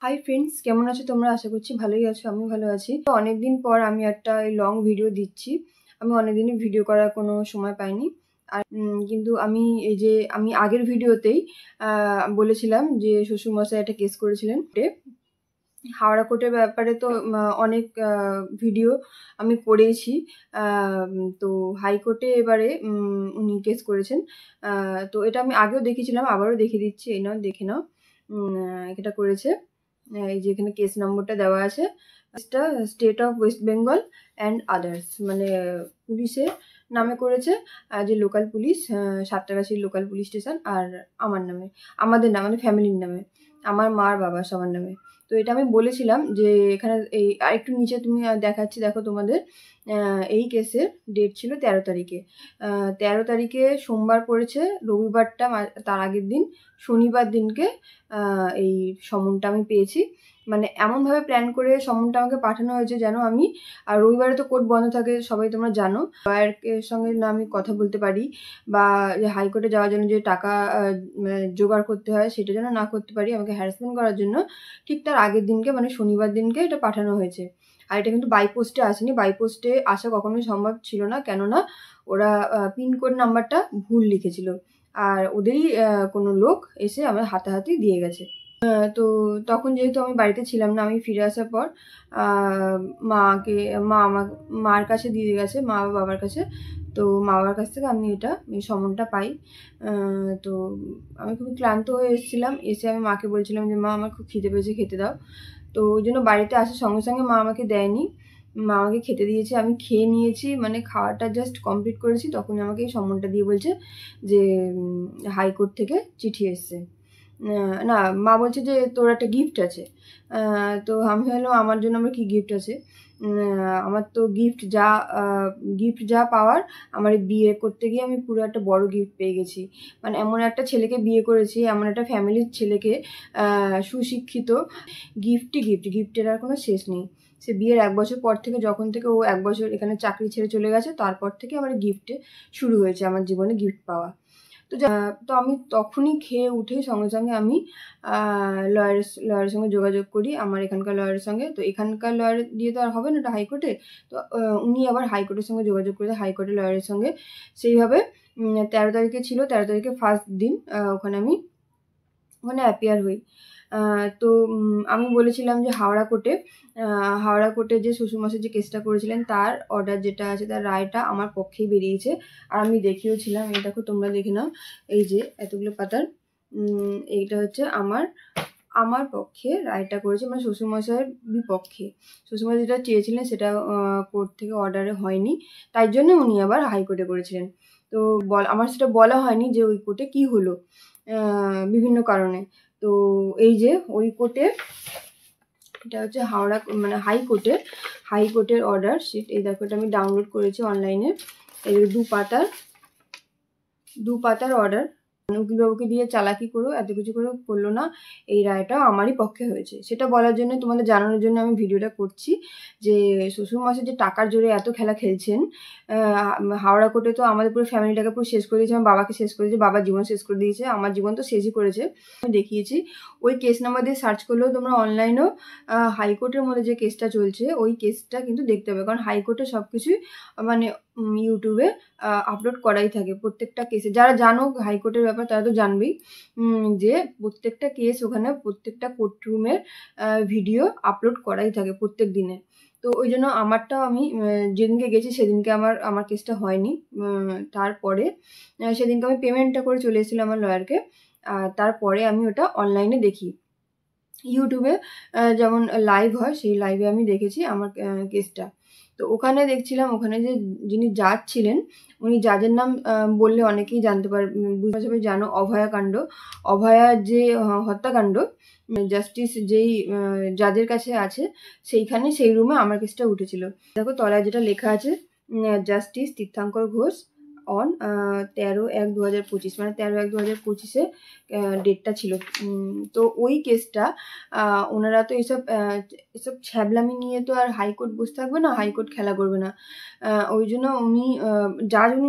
Hi friends, কেমন আছো তোমরা? আশা করছি ভালোই আছো। আমি ভালো আছি। তো অনেকদিন পর আমি একটা লং ভিডিও দিচ্ছি। আমি অনেকদিনই ভিডিও করার কোনো সময় পাইনি। আর কিন্তু আমি আগের ভিডিওতেই বলেছিলাম যে শ্বশুরমশাই একটা কেস করেছিলেন হাওড়া কোর্টের ব্যাপারে। তো অনেক ভিডিও আমি করেইছি। তো হাইকোর্টে এবারে উনি কেস করেছেন। তো এটা আমি আগেও দেখিয়েছিলাম, আবারও দেখিয়ে দিচ্ছি। এই নাও, দেখে নাও। এটা করেছে, এই যে এখানে কেস নম্বরটা দেওয়া আছে, state of West Bengal and others, মানে পুলিশের নামে করেছে, যে লোকাল পুলিশ, সাঁতরাগাছির লোকাল পুলিশ স্টেশন, আর আমার নামে, আমাদের নামে, মানে ফ্যামিলির নামে, আমার মা আর বাবা সবার নামে। তো এটা আমি বলেছিলাম যে এখানে এই আরেকটু নিচে তুমি দেখাচ্ছি, দেখো তোমাদের। এই কেসের ডেট ছিল 13 তারিখে। 13 তারিখে সোমবার পড়েছে, রবিবারটা তার আগের দিন, শনিবার দিনকে এই সমনটা আমি পেয়েছি। মানে এমনভাবে প্ল্যান করে সমনটা আমাকে পাঠানো হয়েছে যেন আমি, আর রবিবারে তো কোর্ট বন্ধ থাকে সবাই তোমরা জানো, লয়ারের সঙ্গে না আমি কথা বলতে পারি, বা যে হাইকোর্টে যাওয়ার জন্য যে টাকা জোগাড় করতে হয় সেটা যেন না করতে পারি, আমাকে হ্যারাসমেন্ট করার জন্য ঠিক তার আগের দিনকে, মানে শনিবার দিনকে এটা পাঠানো হয়েছে। আর এটা কিন্তু বাই পোস্টে আসেনি। বাই পোস্টে আসা কখনোই সম্ভব ছিল না, কেননা ওরা পিনকোড নাম্বারটা ভুল লিখেছিল, আর ওদেরই কোনো লোক এসে আমার হাতাহাতি দিয়ে গেছে। তো তখন যেহেতু আমি বাড়িতে ছিলাম না, আমি ফিরে আসার পর মার কাছে দিয়ে গেছে, মা বা বাবার কাছে। তো মা বাবার কাছ থেকে আমি এই সমনটা পাই। তো আমি খুবই ক্লান্ত হয়ে এসেছিলাম। এসে আমি মাকে বলছিলাম যে মা, আমার খুব খিদে পেয়েছে, খেতে দাও। তো ওই জন্য বাড়িতে আসার সঙ্গে সঙ্গে মা আমাকে দেয়নি, মা আমাকে খেতে দিয়েছে। আমি খেয়ে নিয়েছি, মানে খাওয়াটা জাস্ট কমপ্লিট করেছি, তখনই আমাকে এই সমনটা দিয়ে বলছে যে হাইকোর্ট থেকে চিঠি এসছে। না, মা বলছে যে তোর একটা গিফট আছে। তো আমি ভাবলাম আমার জন্য আমার কী গিফট আছে। আমার তো গিফট যা পাওয়ার, আমার বিয়ে করতে গিয়ে আমি পুরো একটা বড় গিফট পেয়ে গেছি। মানে এমন একটা ছেলেকে বিয়ে করেছি, এমন একটা ফ্যামিলির ছেলেকে, সুশিক্ষিত। গিফটের আর কোনো শেষ নেই। সে বিয়ের 1 বছর পর থেকে, যখন থেকে ও 1 বছর এখানে চাকরি ছেড়ে চলে গেছে, তারপর থেকে আমার গিফটে শুরু হয়েছে আমার জীবনে গিফট পাওয়া। তো আমি তখনই খেয়ে উঠেই সঙ্গে সঙ্গে আমি লয়ারের সঙ্গে যোগাযোগ করি, আমার এখানকার লয়ারের সঙ্গে। তো এখানকার লয়ার দিয়ে তো আর হবে না, এটা হাইকোর্টে। তো উনি আবার হাইকোর্টের সঙ্গে যোগাযোগ করে, হাইকোর্টের লয়ারের সঙ্গে। সেইভাবে 13 তারিখে ছিল, 13 তারিখে ফার্স্ট দিন ওখানে অ্যাপিয়ার হই। তো আমি বলেছিলাম যে হাওড়া কোর্টে যে শ্বশুরমশাই যে কেসটা করেছিলেন, তার অর্ডার যেটা আছে, তার রায়টা আমার পক্ষেই বেরিয়েছে। আর আমি দেখেওছিলাম, এই দেখো তোমরা দেখে নাও, এই যে এতগুলো পাতার, এইটা হচ্ছে আমার পক্ষে রায়টা করেছে, মানে শ্বশুরমশাইয়ের বিপক্ষে। শ্বশুরমশাই যেটা চেয়েছিলেন সেটা কোর্ট থেকে অর্ডারে হয়নি, তাই জন্য উনি আবার হাইকোর্টে করেছিলেন। তো আমার সেটা বলা হয়নি যে ওই কোর্টে কী হলো, বিভিন্ন কারণে। তো এই যে ওই কোর্টে, এটা হচ্ছে মানে হাইকোর্টের অর্ডার শিট। এই দেখো, এটা আমি ডাউনলোড করেছি অনলাইনে। এই 2 পাতার অর্ডার। উকিলবাবুকে দিয়ে চালাকি করেও, এত কিছু করেও করলো না, এই রায়টা আমারই পক্ষে হয়েছে। সেটা বলার জন্য, তোমাদের জানানোর জন্য আমি ভিডিওটা করছি, যে শ্বশুরমশাই যে টাকার জোরে এত খেলা খেলছেন। হাওড়া কোর্টে তো আমাদের পুরো ফ্যামিলিটাকে পুরো শেষ করে দিয়েছে, আমার বাবাকে শেষ করে দিয়েছে, বাবার জীবন শেষ করে দিয়েছে, আমার জীবন তো শেষই করেছে। আমি দেখিয়েছি, ওই কেস নাম্বার দিয়ে সার্চ করলেও তোমরা অনলাইনেও হাইকোর্টের মধ্যে যে কেসটা চলছে ওই কেসটা কিন্তু দেখতে হবে, কারণ হাইকোর্টে সব কিছুই মানে ইউটিউবে আপলোড করাই থাকে প্রত্যেকটা কেসে। যারা জানো হাইকোর্টের ব্যাপার তারা তো জানবেই, যে প্রত্যেকটা কেস ওখানে, প্রত্যেকটা কোর্টরুমের ভিডিও আপলোড করাই থাকে প্রত্যেক দিনে। তো ওই জন্য আমারটাও আমি যেদিনকে গেছি সেদিনকে আমার কেসটা হয়নি। তারপরে সেদিনকে আমি পেমেন্টটা করে চলে এসেছিলাম আমার লয়ারকে। তারপরে আমি ওটা অনলাইনে দেখি, ইউটিউবে যেমন লাইভ হয়, সেই লাইভে আমি দেখেছি আমার কেসটা। তো ওখানে দেখছিলাম, ওখানে যে যিনি জাজ ছিলেন, উনি জাজের নাম বললে অনেকেই জানতে বুঝতে সবাই জানো, অভয়ার যে হত্যাকাণ্ড, জাস্টিস যেই জাজের কাছে আছে, সেই রুমে আমার কেসটা উঠেছিল। দেখো তলায় যেটা লেখা আছে, জাস্টিস তীর্থঙ্কর ঘোষ অন 13/1/2025, মানে 13/1/2025 ডেটটা ছিল। তো ওই কেসটা ওনারা তো এসব ছ্যাবলামি নিয়ে তো আর হাইকোর্ট বসে থাকবে না, হাইকোর্ট খেলা করবে না। ওই জন্য উনি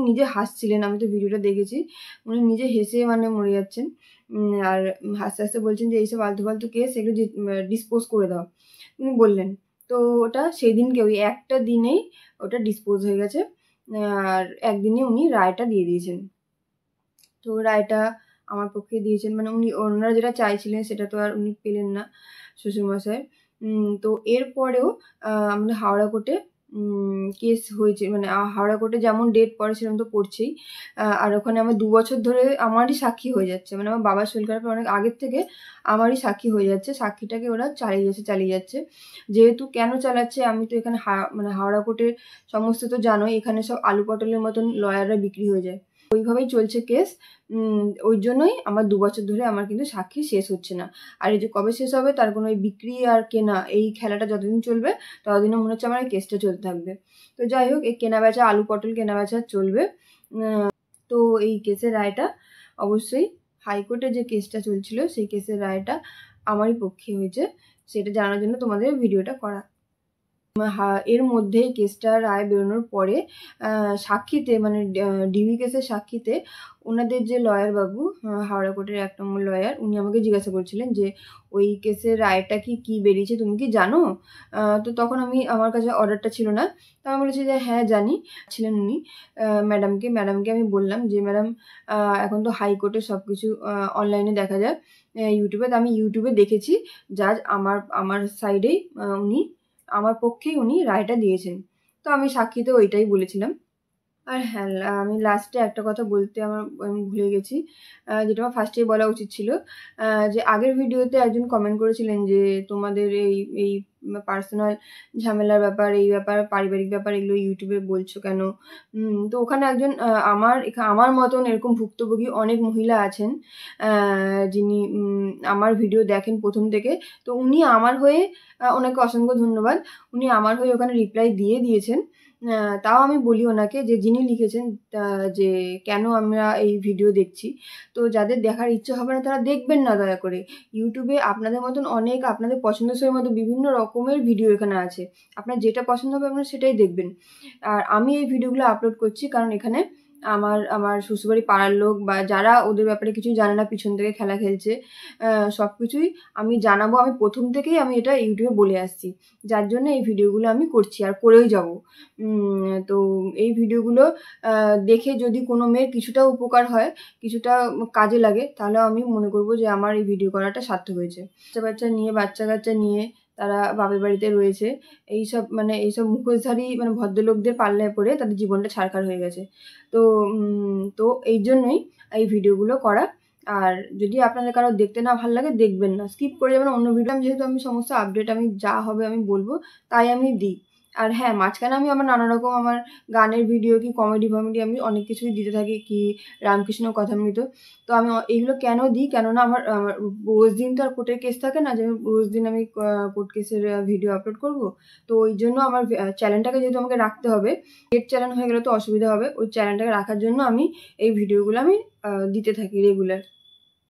নিজে হাসছিলেন, আমি তো ভিডিওটা দেখেছি, উনি নিজে হেসে মানে মরে যাচ্ছেন। আর হাসতে হাসতে বলছেন যে এইসব আলতু ফালতু কেস এগুলো ডিসপোজ করে দাও, উনি বললেন। তো ওটা সেই দিনকে ওই একটা দিনেই ওটা ডিসপোজ হয়ে গেছে, আর একদিনে উনি রায়টা দিয়ে দিয়েছেন। তো রায়টা আমার পক্ষে দিয়েছেন, মানে ওনারা যেটা চাইছিলেন সেটা তো আর উনি পেলেন না শ্বশুরমশাই। তো এরপরেও আমাদের হাওড়া কোর্টে কেস হয়েছে, মানে হাওড়া কোর্টে যেমন ডেট পড়ে সেরকম তো পড়ছেই। আর ওখানে আমার 2 বছর ধরে আমারই সাক্ষী হয়ে যাচ্ছে, মানে আমার বাবার শরীর খারাপের অনেক আগের থেকে আমারই সাক্ষী হয়ে যাচ্ছে। সাক্ষীটাকে ওরা চালিয়ে যাচ্ছে। যেহেতু কেন চালাচ্ছে, আমি তো এখানে মানে হাওড়া কোর্টের সমস্ত তো জানোই, এখানে সব আলু পটলের মতন লয়াররা বিক্রি হয়ে যায়, ওইভাবেই চলছে কেস। ওই জন্যই আমার 2 বছর ধরে আমার কিন্তু সাক্ষী শেষ হচ্ছে না। আর এই যে কবে শেষ হবে তার কোনো ওই বিক্রি আর কেনা এই খেলাটা যতদিন চলবে ততদিনও মনে হচ্ছে আমার এই কেসটা চলতে থাকবে। তো যাই হোক, এই কেনাবেচা আলু পটল কেনাবেচা চলবে। তো এই কেসের রায়টা অবশ্যই হাইকোর্টে যে কেসটা চলছিল সেই কেসের রায়টা আমারই পক্ষে হয়েছে, সেটা জানার জন্য তোমাদের ভিডিওটা করা। এর মধ্যে কেসটা রায় বেরোনোর পরে সাক্ষীতে, মানে ডিভি কেসের সাক্ষীতে ওনাদের যে লয়ার বাবু, হাওড়া কোর্টের 1 নম্বর লয়ার, উনি আমাকে জিজ্ঞাসা করছিলেন যে ওই কেসের রায়টা কি বেরিয়েছে তুমি কি জানো? তো তখন আমার কাছে অর্ডারটা ছিল না, তো আমি বলেছি যে হ্যাঁ জানি। ছিলেন উনি ম্যাডামকে আমি বললাম যে ম্যাডাম এখন তো হাইকোর্টে সব কিছু অনলাইনে দেখা যায়, ইউটিউবে। তো আমি ইউটিউবে দেখেছি জাজ আমার সাইডেই আমার পক্ষেই উনি রায়টা দিয়েছেন। তো আমি সাক্ষীতে ওইটাই বলেছিলাম। আর হ্যাঁ, আমি লাস্টে একটা কথা বলতে আমি ভুলে গেছি, যেটা আমার ফার্স্টেই বলা উচিত ছিল। যে আগের ভিডিওতে একজন কমেন্ট করেছিলেন যে তোমাদের এই পার্সোনাল ঝামেলার ব্যাপার, এই ব্যাপার, পারিবারিক ব্যাপার এগুলো ইউটিউবে বলছো কেন? তো ওখানে একজন আমার মতন এরকম ভুক্তভোগী অনেক মহিলা আছেন, যিনি আমার ভিডিও দেখেন প্রথম থেকে। তো উনি আমার হয়ে, ওনাকে অসংখ্য ধন্যবাদ, উনি আমার হয়ে ওখানে রিপ্লাই দিয়েছেন। তাও আমি বলি ওনাকে যে যিনি লিখেছেন যে কেন আমরা এই ভিডিও দেখছি, তো যাদের দেখার ইচ্ছে হবে না তারা দেখবেন না দয়া করে। ইউটিউবে আপনাদের মতন অনেক আপনাদের পছন্দসই মতো বিভিন্ন রকমের ভিডিও এখানে আছে, আপনার যেটা পছন্দ হবে আপনারা সেটাই দেখবেন। আর আমি এই ভিডিওগুলো আপলোড করছি কারণ এখানে আমার শ্বশুরবাড়ি পাড়ার লোক বা যারা ওদের ব্যাপারে কিছু জানে না, পিছন থেকে খেলা খেলছে, সব কিছুই আমি জানাবো। আমি প্রথম থেকেই আমি এটা ইউটিউবে বলে আসছি, যার জন্য এই ভিডিওগুলো আমি করছি আর করেই যাব। তো এই ভিডিওগুলো দেখে যদি কোনো মেয়ের কিছুটা উপকার হয়, কিছুটা কাজে লাগে, তাহলে আমি মনে করব যে আমার এই ভিডিও করাটা সার্থক হয়েছে। বাচ্চা কাচ্চা নিয়ে তারা বাপের বাড়িতে রয়েছে, এইসব মুখোশধারী মানে ভদ্রলোকদের পাল্লায় পড়ে তাদের জীবনটা ছারখার হয়ে গেছে। তো এই জন্যই এই ভিডিওগুলো করা। আর যদি আপনাদের কারো দেখতে না ভালো লাগে দেখবেন না, স্কিপ করে যাবেন অন্য ভিডিও। যেহেতু আমি সমস্ত আপডেট আমি যা হবে আমি বলবো, তাই আমি দিই। আর হ্যাঁ, মাঝখানে আমি আমার নানা রকম আমার গানের ভিডিও কি কমেডি আমি অনেক কিছুই দিতে থাকি, কি রামকৃষ্ণ কথামৃত। তো আমি এইগুলো কেন দিই, কেননা আমার রোজ দিন তো আর কোর্টের কেস থাকে না যে রোজ দিন আমি কোর্ট কেসের ভিডিও আপলোড করব। তো ওই জন্য আমার চ্যানেলটাকে যেহেতু আমাকে রাখতে হবে, পেড চ্যানেল হয়ে গেলে তো অসুবিধা হবে, ওই চ্যানেলটাকে রাখার জন্য আমি এই ভিডিওগুলো আমি দিতে থাকি রেগুলার।